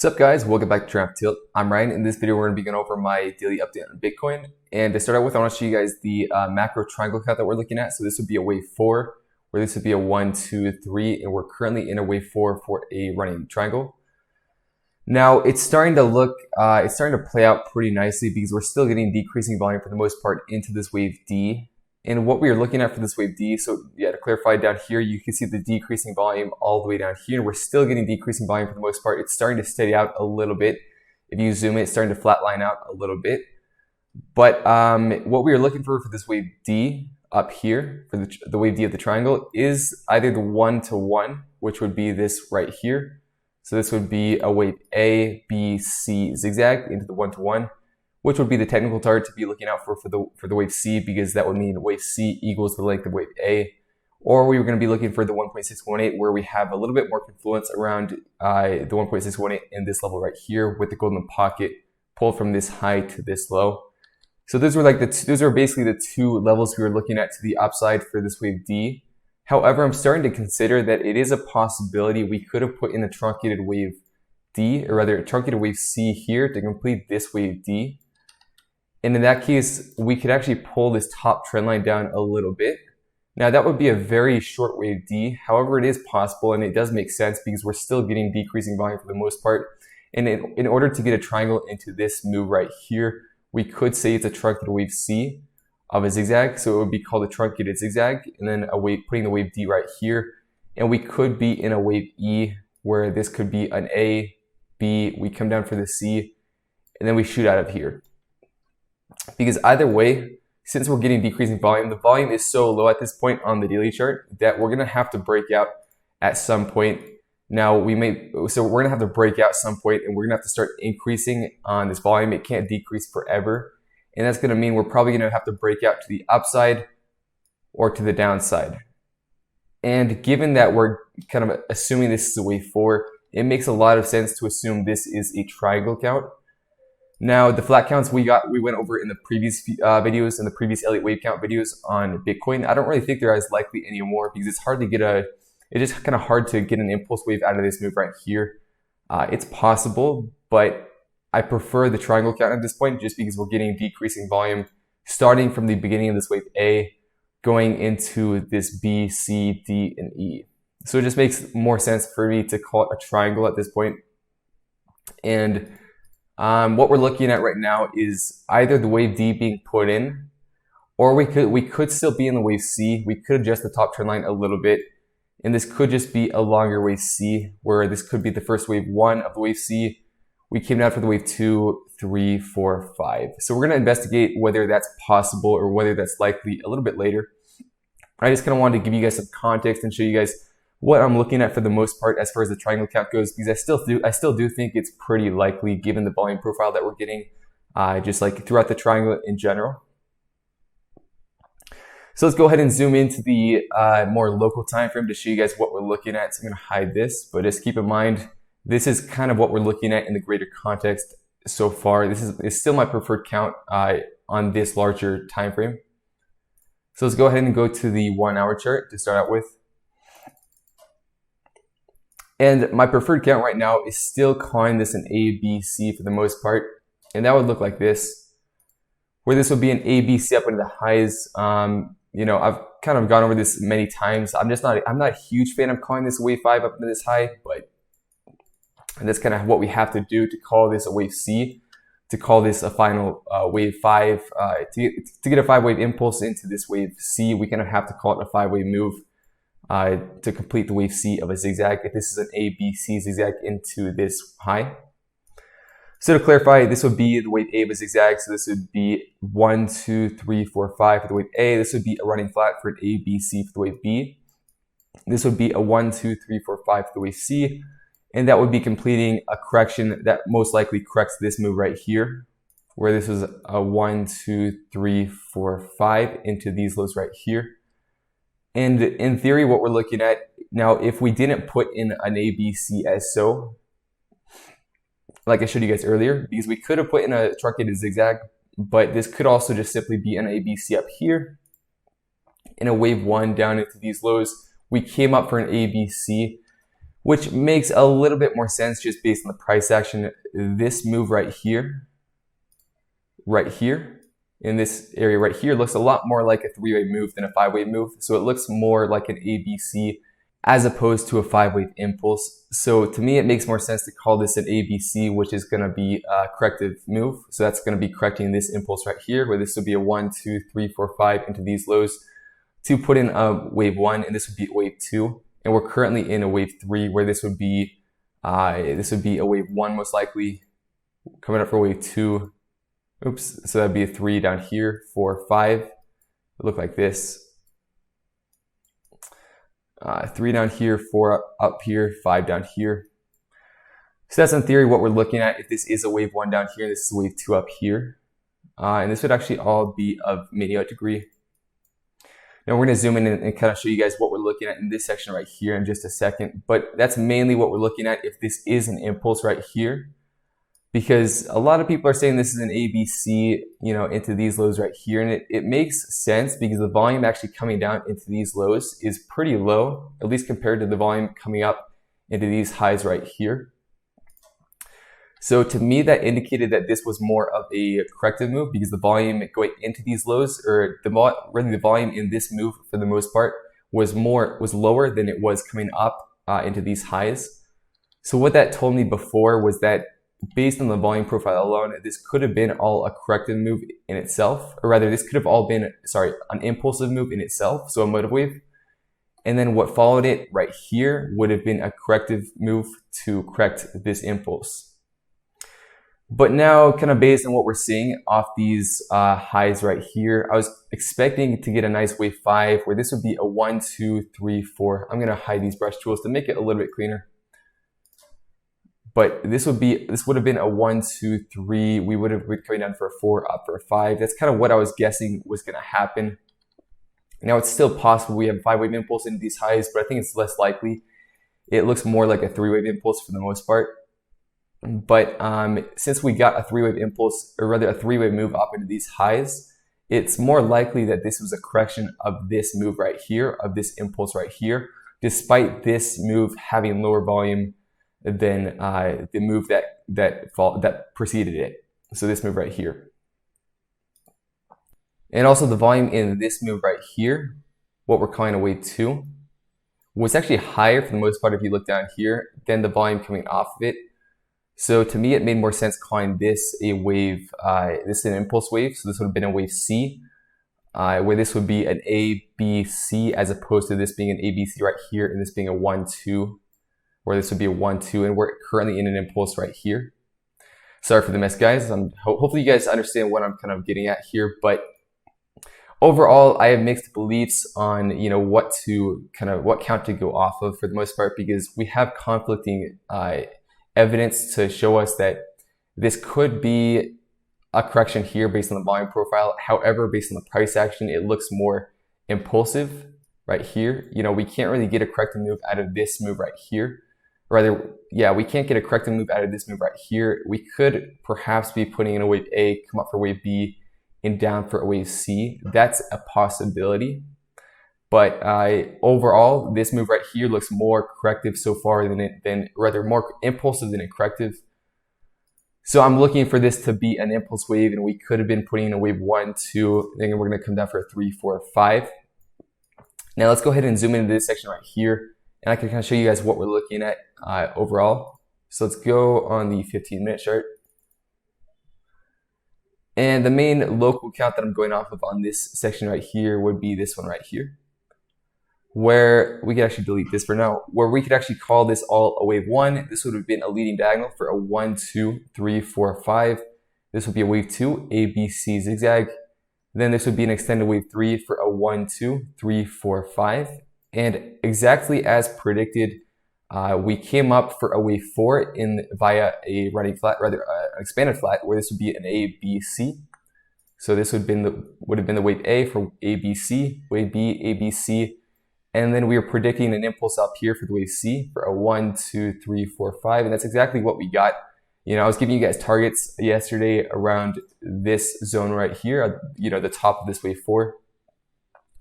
What's up guys, welcome back to Tradingofftilt. I'm Ryan. In this video we're going to be going over my daily update on Bitcoin. And to start out with, I want to show you guys the macro triangle count that we're looking at. So this would be a wave 4, where this would be a 1, 2, 3, and we're currently in a wave 4 for a running triangle. Now it's starting to play out pretty nicely because we're still getting decreasing volume for the most part into this wave D. And what we are looking at for this wave D, so yeah, to clarify down here, you can see the decreasing volume all the way down here. We're still getting decreasing volume for the most part. It's starting to steady out a little bit. If you zoom in, it's starting to flatline out a little bit. But what we are looking for this wave D up here, for the wave D of the triangle, is either the 1-to-1, which would be this right here. So this would be a wave A, B, C zigzag into the 1-to-1. Which would be the technical target to be looking out for the wave C, because that would mean wave C equals the length of wave A. Or we were going to be looking for the 1.618, where we have a little bit more confluence around the 1.618 in this level right here, with the golden pocket pulled from this high to this low. So those are basically the two levels we were looking at to the upside for this wave D. However, I'm starting to consider that it is a possibility we could have put in a truncated wave D, or rather a truncated wave C here to complete this wave D. And in that case, we could actually pull this top trend line down a little bit. Now that would be a very short wave D. However, it is possible and it does make sense because we're still getting decreasing volume for the most part. And in order to get a triangle into this move right here, we could say it's a truncated wave C of a zigzag. So it would be called a truncated zigzag, and then putting the wave D right here. And we could be in a wave E, where this could be an A, B, we come down for the C, and then we shoot out of here. Because either way, since we're getting decreasing volume, the volume is so low at this point on the daily chart that we're going to have to break out at some point. Now we're going to have to break out at some point, and we're going to have to start increasing on this volume. It can't decrease forever. And that's going to mean we're probably going to have to break out to the upside or to the downside. And given that we're kind of assuming this is a wave 4, it makes a lot of sense to assume this is a triangle count. Now, the flat counts we went over in the previous videos, in the previous Elliott wave count videos on Bitcoin. I don't really think they're as likely anymore because it's hard to get it's just kind of hard to get an impulse wave out of this move right here. It's possible, but I prefer the triangle count at this point just because we're getting decreasing volume starting from the beginning of this wave A, going into this B, C, D, and E. So it just makes more sense for me to call it a triangle at this point. And what we're looking at right now is either the wave D being put in, or we could still be in the wave C. We could adjust the top trend line a little bit, and this could just be a longer wave C, where this could be the first wave 1 of the wave C. We came down for the wave 2, 3, 4, 5. So we're going to investigate whether that's possible or whether that's likely a little bit later. I just kind of wanted to give you guys some context and show you guys what I'm looking at for the most part as far as the triangle count goes, because I still do think it's pretty likely given the volume profile that we're getting, just like throughout the triangle in general. So let's go ahead and zoom into the more local time frame to show you guys what we're looking at. So I'm going to hide this, but just keep in mind, this is kind of what we're looking at in the greater context so far. This is still my preferred count on this larger time frame. So let's go ahead and go to the 1 hour chart to start out with. And my preferred count right now is still calling this an A, B, C for the most part. And that would look like this, where this would be an A, B, C up into the highs. I've kind of gone over this many times. I'm not a huge fan of calling this a wave 5 up into this high, but that's kind of what we have to do to call this a wave C, to call this a final wave 5. To get a 5-wave impulse into this wave C, we kind of have to call it a 5-wave move. To complete the wave C of a zigzag, if this is an A, B, C zigzag into this high. So to clarify, this would be the wave A of a zigzag. So this would be 1, 2, 3, 4, 5 for the wave A. This would be a running flat for an A, B, C for the wave B. This would be a 1, 2, 3, 4, 5 for the wave C. And that would be completing a correction that most likely corrects this move right here, where this was a 1, 2, 3, 4, 5 into these lows right here. And in theory, what we're looking at now, if we didn't put in an A, B, C as so, like I showed you guys earlier, because we could have put in a truncated zigzag, but this could also just simply be an A, B, C up here, in a wave 1 down into these lows. We came up for an A, B, C. which makes a little bit more sense just based on the price action. This move right here, in this area right here, looks a lot more like a three-wave move than a five-wave move. So it looks more like an ABC as opposed to a five-wave impulse. So to me, it makes more sense to call this an ABC, which is going to be a corrective move. So that's going to be correcting this impulse right here, where this would be a 1, 2, 3, 4, 5 into these lows to put in a wave 1, and this would be a wave 2. And we're currently in a wave 3, where this would be a wave 1 most likely, coming up for wave 2. Oops, so that'd be a 3 down here, 4, 5. It look like this. 3 down here, 4 up here, 5 down here. So that's in theory what we're looking at. If this is a wave 1 down here, this is a wave 2 up here. And this would actually all be of mania degree. Now we're going to zoom in and kind of show you guys what we're looking at in this section right here in just a second. But that's mainly what we're looking at if this is an impulse right here. Because a lot of people are saying this is an ABC, into these lows right here. And it makes sense because the volume actually coming down into these lows is pretty low, at least compared to the volume coming up into these highs right here. So to me, that indicated that this was more of a corrective move because the volume going into these lows, or the volume in this move for the most part was lower than it was coming up into these highs. So what that told me before was that based on the volume profile alone, this could have been all a corrective move in itself, or rather this could have all been, an impulsive move in itself, so a motive wave. And then what followed it right here would have been a corrective move to correct this impulse. But now, kind of based on what we're seeing off these highs right here, I was expecting to get a nice wave 5, where this would be a 1, 2, 3, 4. I'm going to hide these brush tools to make it a little bit cleaner. But this would have been a 1, 2, 3. We would have been coming down for a 4, up for a 5. That's kind of what I was guessing was going to happen. Now it's still possible we have a 5-wave impulse into these highs, but I think it's less likely. It looks more like a 3-wave impulse for the most part. But since we got a 3-wave impulse, or rather a 3-wave move up into these highs, it's more likely that this was a correction of this move right here, of this impulse right here, despite this move having lower volume than the move that preceded it. So this move right here. And also the volume in this move right here, what we're calling a wave 2, was actually higher for the most part if you look down here than the volume coming off of it. So to me, it made more sense calling this a wave, this is an impulse wave. So this would have been a wave C, where this would be an A, B, C, as opposed to this being an ABC right here and this being a 1, 2. Where this would be a 1, 2, and we're currently in an impulse right here. Sorry for the mess, guys. Hopefully you guys understand what I'm kind of getting at here, but overall, I have mixed beliefs on what count to go off of for the most part, because we have conflicting evidence to show us that this could be a correction here based on the volume profile. However, based on the price action, it looks more impulsive right here. We can't really get a corrective move out of this move right here. We can't get a corrective move out of this move right here. We could perhaps be putting in a wave A, come up for wave B, and down for a wave C. That's a possibility. But overall, this move right here looks more corrective so far more impulsive than a corrective. So I'm looking for this to be an impulse wave, and we could have been putting in a wave 1, 2, then we're going to come down for a 3, 4, 5. Now let's go ahead and zoom into this section right here, and I can kind of show you guys what we're looking at overall. So let's go on the 15-minute chart. And the main local count that I'm going off of on this section right here would be this one right here, where we could actually delete this for now, where we could actually call this all a wave 1. This would have been a leading diagonal for a 1, 2, 3, 4, 5. This would be a wave 2, A, B, C, zigzag. Then this would be an extended wave 3 for a 1, 2, 3, 4, 5. And exactly as predicted, we came up for a wave 4 via a running flat, rather an expanded flat, where this would be an A, B, C. So this would have been the wave A for A, B, C, wave B, A, B, C. And then we were predicting an impulse up here for the wave C for a 1, 2, 3, 4, 5. And that's exactly what we got. I was giving you guys targets yesterday around this zone right here, the top of this wave 4.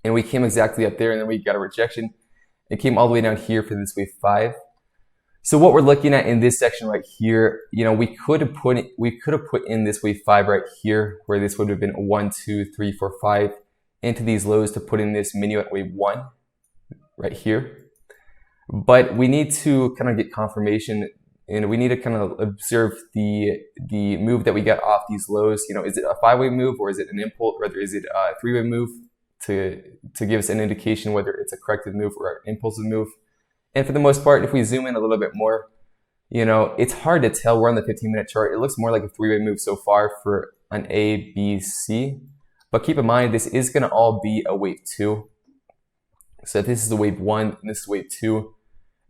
And we came exactly up there, and then we got a rejection. It came all the way down here for this wave 5. So what we're looking at in this section right here, we could have put in this wave 5 right here, where this would have been 1, 2, 3, 4, 5 into these lows to put in this menu at wave 1 right here. But we need to kind of get confirmation, and we need to kind of observe the move that we get off these lows. Is it a 5-wave move, or is it an impulse, or is it a 3-wave move, to give us an indication whether it's a corrective move or an impulsive move. And for the most part, if we zoom in a little bit more, it's hard to tell. We're on the 15-minute chart. It looks more like a 3-wave move so far for an A, B, C. But keep in mind, this is going to all be a wave 2. So if this is a wave 1 and this is wave 2,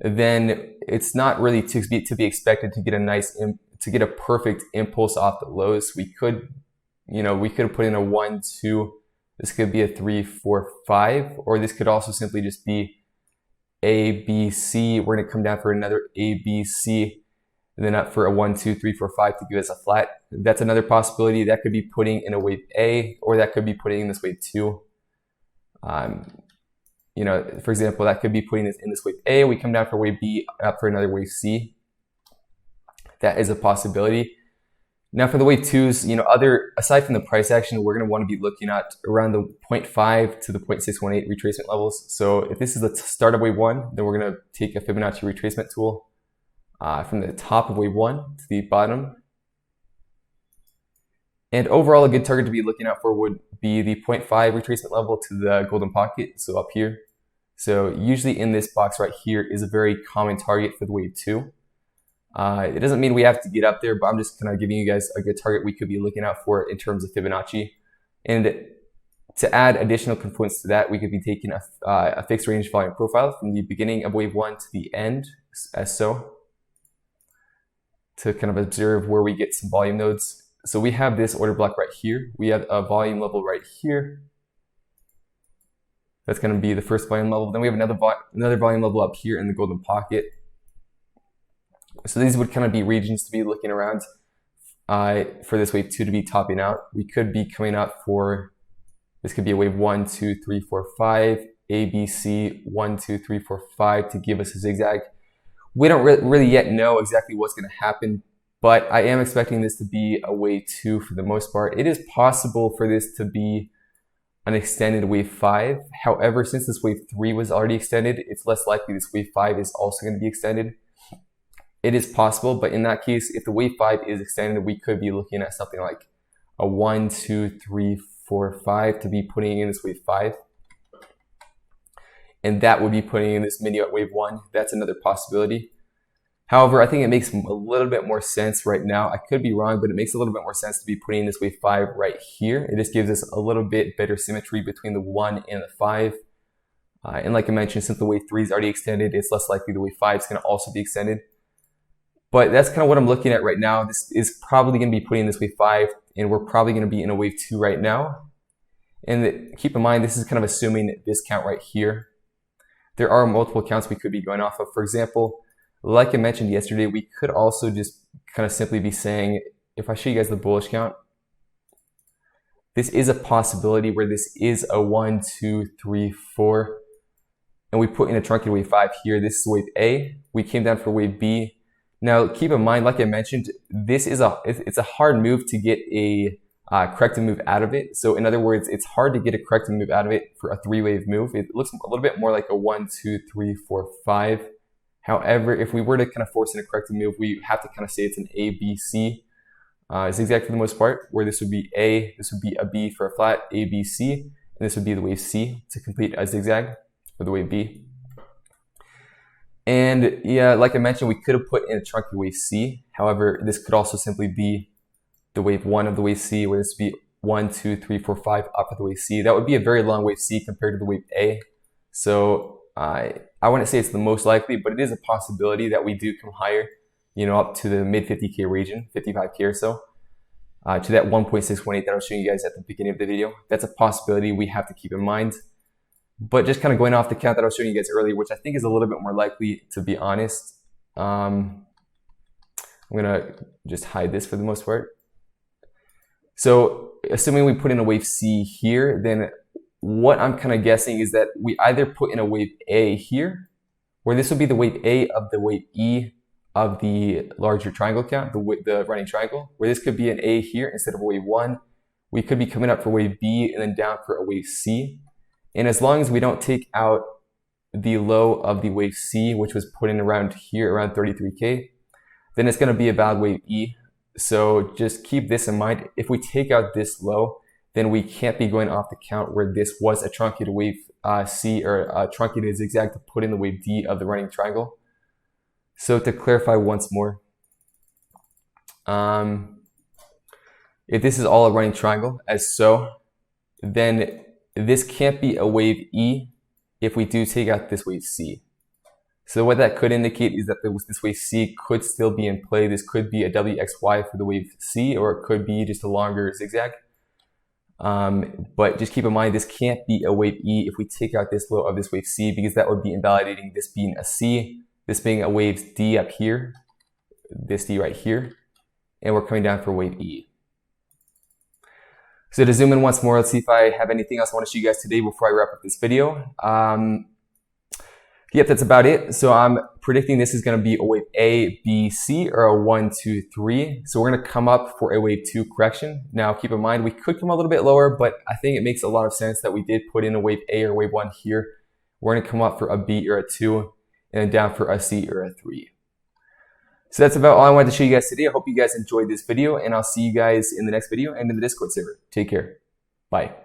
then it's not really to be expected to get a perfect impulse off the lows. We could have put in a 1, 2. This could be a 3, 4, 5, or this could also simply just be A, B, C. We're going to come down for another A, B, C, and then up for a 1, 2, 3, 4, 5 to give us a flat. That's another possibility. That could be putting in a wave A, or that could be putting in this wave 2. For example, that could be putting this in this wave A. We come down for wave B, up for another wave C. That is a possibility. Now for the wave 2s, aside from the price action, we're going to want to be looking at around the 0.5 to the 0.618 retracement levels. So if this is the start of wave 1, then we're going to take a Fibonacci retracement tool from the top of wave 1 to the bottom. And overall, a good target to be looking out for would be the 0.5 retracement level to the golden pocket, so up here. So usually in this box right here is a very common target for the wave 2. It doesn't mean we have to get up there, but I'm just kind of giving you guys a good target we could be looking out for in terms of Fibonacci. And to add additional confluence to that, we could be taking a fixed range volume profile from the beginning of wave 1 to the end, as so, to kind of observe where we get some volume nodes. So we have this order block right here. We have a volume level right here. That's going to be the first volume level. Then we have another volume level up here in the golden pocket. So these would kind of be regions to be looking around for this wave 2 to be topping out. We could be coming up for, this could be a wave 1, 2, 3, 4, 5, A, B, C, 1, 2, 3, 4, 5 to give us a zigzag. We don't really yet know exactly what's going to happen, but I am expecting this to be a wave 2 for the most part. It is possible for this to be an extended wave 5. However, since this wave 3 was already extended, it's less likely this wave 5 is also going to be extended. It is possible, but in that case, if the wave 5 is extended, we could be looking at something like a 1, 2, 3, 4, 5 to be putting in this wave 5. And that would be putting in this mini at wave 1. That's another possibility. However, I think it makes a little bit more sense right now. I could be wrong, but it makes a little bit more sense to be putting in this wave 5 right here. It just gives us a little bit better symmetry between the 1 and the 5. And like I mentioned, since the wave 3 is already extended, it's less likely the wave 5 is going to also be extended. But that's kind of what I'm looking at right now. This is probably going to be putting in this wave 5, and we're probably going to be in a wave 2 right now. And keep in mind, this is kind of assuming this count right here. There are multiple counts we could be going off of. For example, like I mentioned yesterday, we could also just kind of simply be saying, if I show you guys the bullish count, this is a possibility where this is a 1, 2, 3, 4, and we put in a truncated wave 5 here. This is wave A. We came down for wave B. Now, keep in mind, like I mentioned, it's a hard move to get a corrective move out of it. So in other words, it's hard to get a corrective move out of it for a 3-wave move. It looks a little bit more like a 1, 2, 3, 4, 5. However, if we were to kind of force in a corrective move, we have to kind of say it's an A, B, C zigzag for the most part, where this would be A, this would be a B for a flat, A, B, C, and this would be the wave C to complete a zigzag for the wave B. And yeah, like I mentioned, we could have put in a truncated wave C. However, this could also simply be the wave 1 of the wave C, where this would be 1, 2, 3, 4, 5 up of the wave C. That would be a very long wave C compared to the wave A. So I wouldn't say it's the most likely, but it is a possibility that we do come higher, up to the mid 50K region, 55K or so, to that 1.618 that I was showing you guys at the beginning of the video. That's a possibility we have to keep in mind. But just kind of going off the count that I was showing you guys earlier, which I think is a little bit more likely, to be honest. I'm going to just hide this for the most part. So assuming we put in a wave C here, then what I'm kind of guessing is that we either put in a wave A here, where this would be the wave A of the wave E, of the larger triangle count, the running triangle, where this could be an A here instead of a wave 1. We could be coming up for wave B and then down for a wave C. And as long as we don't take out the low of the wave C, which was put in around here, around 33K, then it's going to be a valid wave E. So just keep this in mind. If we take out this low, then we can't be going off the count where this was a truncated wave C or a truncated zigzag to put in the wave D of the running triangle. So to clarify once more, if this is all a running triangle as so, then this can't be a wave E if we do take out this wave C. So what that could indicate is that this wave C could still be in play. This could be a WXY for the wave C, or it could be just a longer zigzag. But just keep in mind, this can't be a wave E if we take out this low of this wave C, because that would be invalidating this being a C, this being a wave D up here, this D right here, and we're coming down for wave E. So to zoom in once more, let's see if I have anything else I want to show you guys today before I wrap up this video. Yep, that's about it. So I'm predicting this is going to be a wave A, B, C, or a 1, 2, 3. So we're going to come up for a wave 2 correction. Now keep in mind, we could come a little bit lower, but I think it makes a lot of sense that we did put in a wave A or wave 1 here. We're going to come up for a B or a 2, and then down for a C or a 3. So that's about all I wanted to show you guys today. I hope you guys enjoyed this video, and I'll see you guys in the next video and in the Discord server. Take care. Bye.